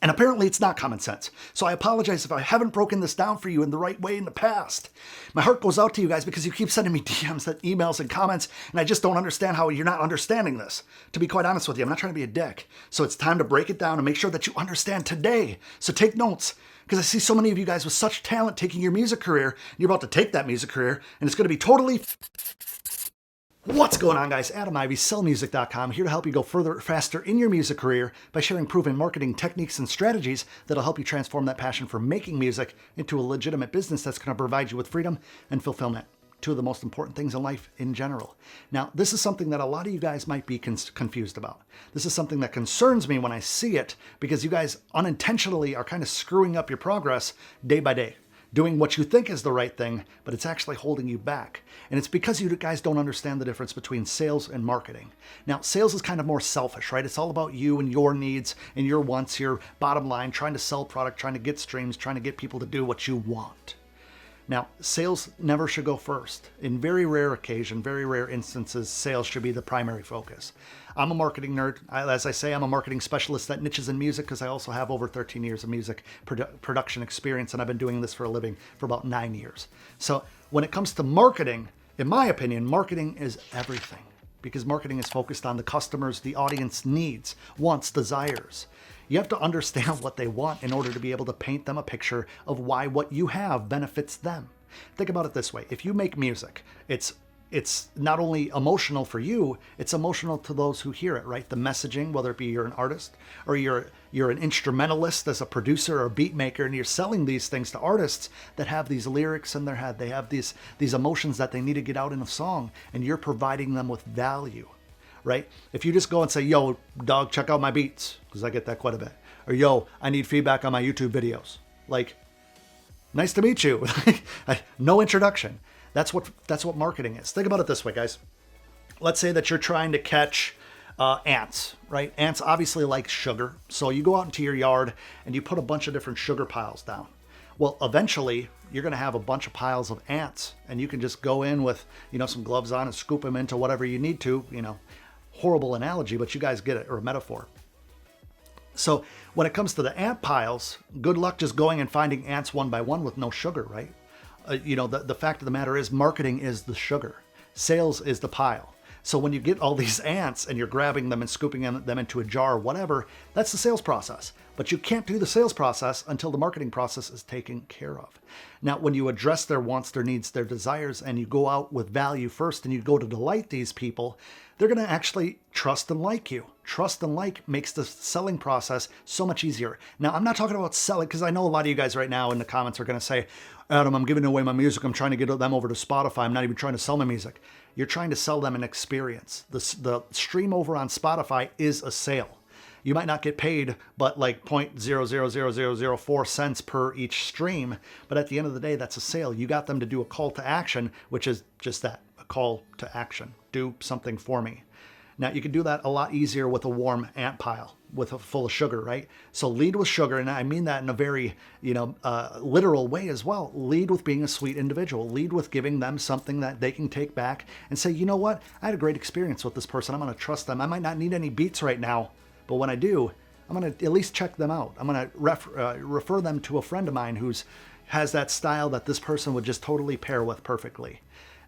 And apparently it's not common sense. So I apologize if I haven't broken this down for you in the right way in the past. My heart goes out to you guys because you keep sending me DMs, and emails, and comments, and I just don't understand how you're not understanding this. To be quite honest with you, I'm not trying to be a dick. So it's time to break it down and make sure that you understand today. So take notes, because I see so many of you guys with such talent taking your music career, and you're about to take that music career, and it's going to be totally... What's going on, guys? Adam Ivy, sellmusic.com, here to help you go further, faster in your music career by sharing proven marketing techniques and strategies that'll help you transform that passion for making music into a legitimate business that's going to provide you with freedom and fulfillment. Two of the most important things in life in general. Now, this is something that a lot of you guys might be confused about. This is something that concerns me when I see it, because you guys unintentionally are kind of screwing up your progress day by day, doing what you think is the right thing, but it's actually holding you back. And it's because you guys don't understand the difference between sales and marketing. Now, sales is kind of more selfish, right? It's all about you and your needs and your wants, your bottom line, trying to sell product, trying to get streams, trying to get people to do what you want. Now, sales never should go first. In very rare instances, sales should be the primary focus. I'm a marketing nerd. As I say, I'm a marketing specialist that niches in music because I also have over 13 years of music production experience, and I've been doing this for a living for about 9 years. So when it comes to marketing, in my opinion, marketing is everything, because marketing is focused on the customers, the audience needs, wants, desires. You have to understand what they want in order to be able to paint them a picture of why what you have benefits them. Think about it this way. If you make music, it's not only emotional for you, it's emotional to those who hear it, right? The messaging, whether it be you're an artist or you're an instrumentalist as a producer or beat maker, and you're selling these things to artists that have these lyrics in their head. They have these emotions that they need to get out in a song, and you're providing them with value. Right? If you just go and say, yo, dog, check out my beats, because I get that quite a bit. Or, yo, I need feedback on my YouTube videos. Like, nice to meet you. No introduction. That's what marketing is. Think about it this way, guys. Let's say that you're trying to catch ants, right? Ants obviously like sugar. So you go out into your yard and you put a bunch of different sugar piles down. Well, eventually, you're going to have a bunch of piles of ants, and you can just go in with, some gloves on and scoop them into whatever you need to, Horrible analogy, but you guys get it, or a metaphor. So when it comes to the ant piles, good luck just going and finding ants one by one with no sugar, right? The fact of the matter is, marketing is the sugar. Sales is the pile. So when you get all these ants and you're grabbing them and scooping them into a jar or whatever, that's the sales process. But you can't do the sales process until the marketing process is taken care of. Now, when you address their wants, their needs, their desires, and you go out with value first and you go to delight these people, they're going to actually trust and like you. Trust and like makes the selling process so much easier. Now, I'm not talking about selling, because I know a lot of you guys right now in the comments are going to say, Adam, I'm giving away my music. I'm trying to get them over to Spotify. I'm not even trying to sell my music. You're trying to sell them an experience. The stream over on Spotify is a sale. You might not get paid, but like 0.000004 cents per each stream. But at the end of the day, that's a sale. You got them to do a call to action, which is just that, a call to action. Do something for me. Now, you can do that a lot easier with a warm ant pile full of sugar, right? So lead with sugar, and I mean that in a very, literal way as well. Lead with being a sweet individual. Lead with giving them something that they can take back and say, you know what? I had a great experience with this person. I'm going to trust them. I might not need any beats right now, but when I do, I'm going to at least check them out. I'm going to refer them to a friend of mine who's has that style that this person would just totally pair with perfectly.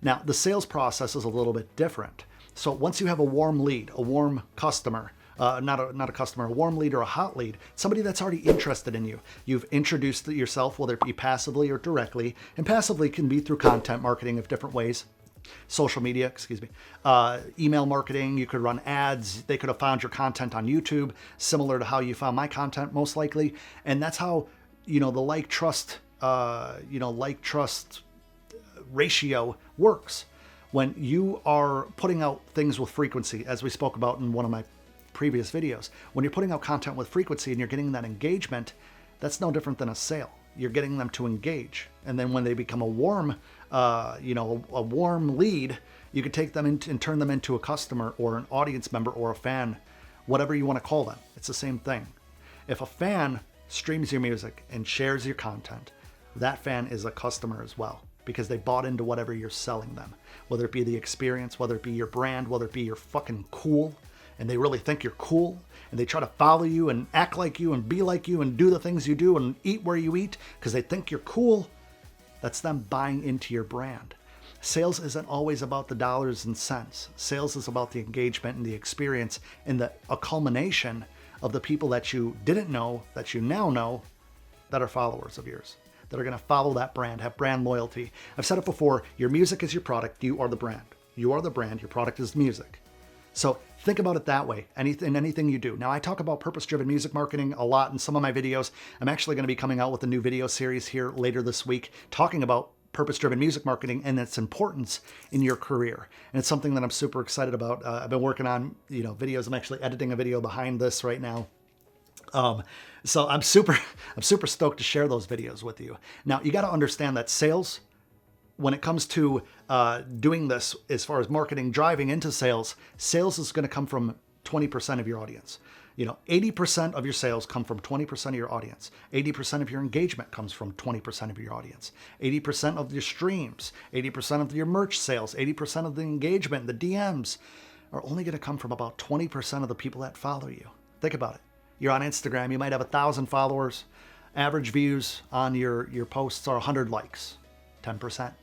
Now, the sales process is a little bit different. So once you have a warm lead, a warm customer, not a customer, a warm lead or a hot lead, somebody that's already interested in you. You've introduced yourself, whether it be passively or directly, and passively can be through content marketing of different ways. Social media, email marketing, you could run ads. They could have found your content on YouTube, similar to how you found my content, most likely. And that's how, the like-trust ratio works. When you are putting out things with frequency, as we spoke about in one of my previous videos, when you're putting out content with frequency and you're getting that engagement, that's no different than a sale. You're getting them to engage. And then when they become a warm lead, you can take them and turn them into a customer or an audience member or a fan, whatever you want to call them. It's the same thing. If a fan streams your music and shares your content, that fan is a customer as well, because they bought into whatever you're selling them, whether it be the experience, whether it be your brand, whether it be you're fucking cool and they really think you're cool, and they try to follow you and act like you and be like you and do the things you do and eat where you eat because they think you're cool, that's them buying into your brand. Sales isn't always about the dollars and cents. Sales is about the engagement and the experience and a culmination of the people that you didn't know, that you now know, that are followers of yours, that are going to follow that brand, have brand loyalty. I've said it before, your music is your product, you are the brand. You are the brand, your product is music. So think about it that way, anything you do. Now, I talk about purpose-driven music marketing a lot in some of my videos. I'm actually going to be coming out with a new video series here later this week talking about purpose-driven music marketing and its importance in your career. And it's something that I'm super excited about. I've been working on, videos. I'm actually editing a video behind this right now. So I'm super stoked to share those videos with you. Now, you got to understand that sales, when it comes to doing this, as far as marketing, driving into sales is going to come from 20% of your audience. 80% of your sales come from 20% of your audience. 80% of your engagement comes from 20% of your audience. 80% of your streams, 80% of your merch sales, 80% of the engagement, the DMs are only going to come from about 20% of the people that follow you. Think about it. You're on Instagram, you might have 1,000 followers. Average views on your posts are 100 likes, 10%.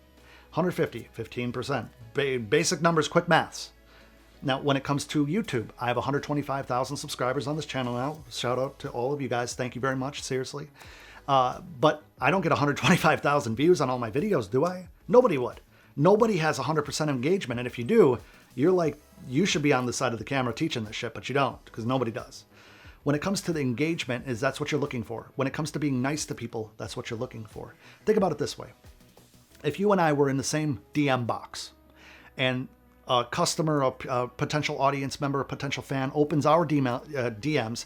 150, 15%. Basic numbers, quick maths. Now, when it comes to YouTube, I have 125,000 subscribers on this channel now. Shout out to all of you guys. Thank you very much, seriously. But I don't get 125,000 views on all my videos, do I? Nobody would. Nobody has 100% engagement. And if you do, you should be on the side of the camera teaching this shit, but you don't, because nobody does. When it comes to the engagement, that's what you're looking for. When it comes to being nice to people, that's what you're looking for. Think about it this way. If you and I were in the same DM box, and a customer, a potential audience member, a potential fan opens our DMs,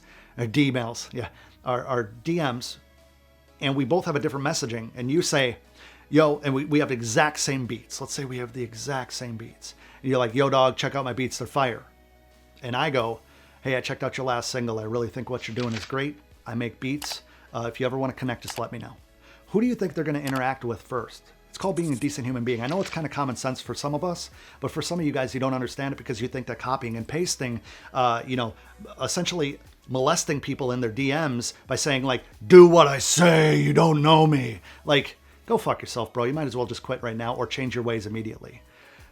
our DMs, and we both have a different messaging, and you say, yo, and we have the exact same beats. Let's say we have the exact same beats. And you're like, yo, dog, check out my beats, they're fire. And I go, hey, I checked out your last single. I really think what you're doing is great. I make beats. If you ever want to connect, just let me know. Who do you think they're going to interact with first? It's called being a decent human being. I know it's kind of common sense for some of us, but for some of you guys, you don't understand it because you think that copying and pasting, essentially molesting people in their DMs by saying like, do what I say, you don't know me. Like, go fuck yourself, bro. You might as well just quit right now or change your ways immediately.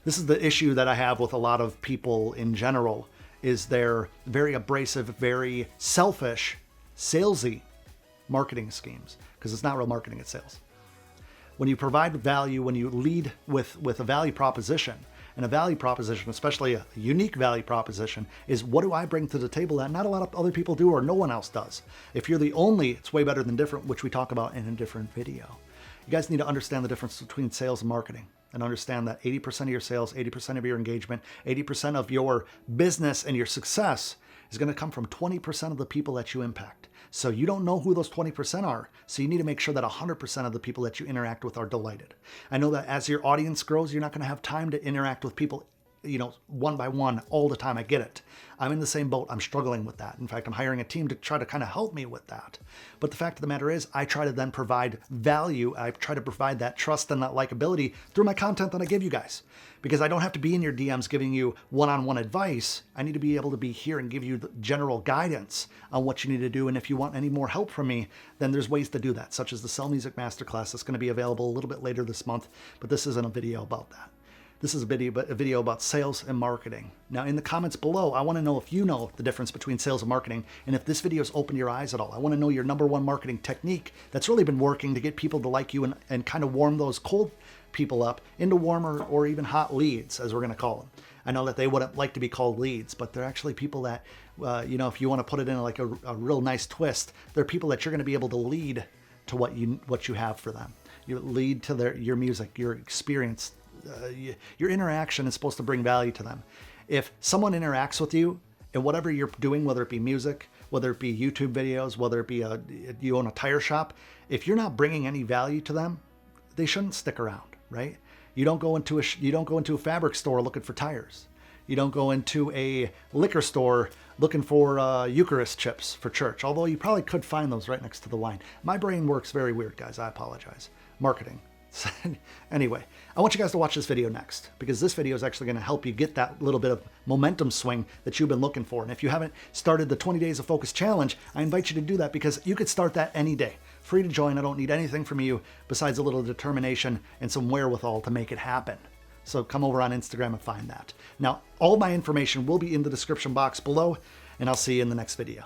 This is the issue that I have with a lot of people in general, is they're very abrasive, very selfish, salesy marketing schemes, because it's not real marketing, it's sales. When you provide value, when you lead with a value proposition, and a value proposition, especially a unique value proposition, is what do I bring to the table that not a lot of other people do or no one else does? If you're the only, it's way better than different, which we talk about in a different video. You guys need to understand the difference between sales and marketing, and understand that 80% of your sales, 80% of your engagement, 80% of your business and your success is going to come from 20% of the people that you impact. So you don't know who those 20% are. So you need to make sure that 100% of the people that you interact with are delighted. I know that as your audience grows, you're not going to have time to interact with people, one by one all the time. I get it. I'm in the same boat. I'm struggling with that. In fact, I'm hiring a team to try to kind of help me with that. But the fact of the matter is, I try to then provide value. I try to provide that trust and that likability through my content that I give you guys. Because I don't have to be in your DMs giving you one-on-one advice. I need to be able to be here and give you the general guidance on what you need to do. And if you want any more help from me, then there's ways to do that, such as the Sell Music Masterclass that's going to be available a little bit later this month. But this isn't a video about that. This is a video about sales and marketing. Now, in the comments below, I want to know if you know the difference between sales and marketing, and if this video has opened your eyes at all. I want to know your number one marketing technique that's really been working to get people to like you and kind of warm those cold people up into warmer or even hot leads, as we're going to call them. I know that they wouldn't like to be called leads, but they're actually people that, if you want to put it in like a real nice twist, they're people that you're going to be able to lead to what you have for them. You lead to your music, your experience. Your interaction is supposed to bring value to them. If someone interacts with you and whatever you're doing, whether it be music, whether it be YouTube videos, whether it be you own a tire shop, if you're not bringing any value to them, they shouldn't stick around, right? You don't go into a fabric store looking for tires. You don't go into a liquor store looking for Eucharist chips for church, although you probably could find those right next to the wine. My brain works very weird, guys. I apologize. Marketing. So, anyway, I want you guys to watch this video next, because this video is actually going to help you get that little bit of momentum swing that you've been looking for. And if you haven't started the 20 Days of Focus Challenge, I invite you to do that, because you could start that any day. Free to join. I don't need anything from you besides a little determination and some wherewithal to make it happen. So come over on Instagram and find that. Now, all my information will be in the description box below, and I'll see you in the next video.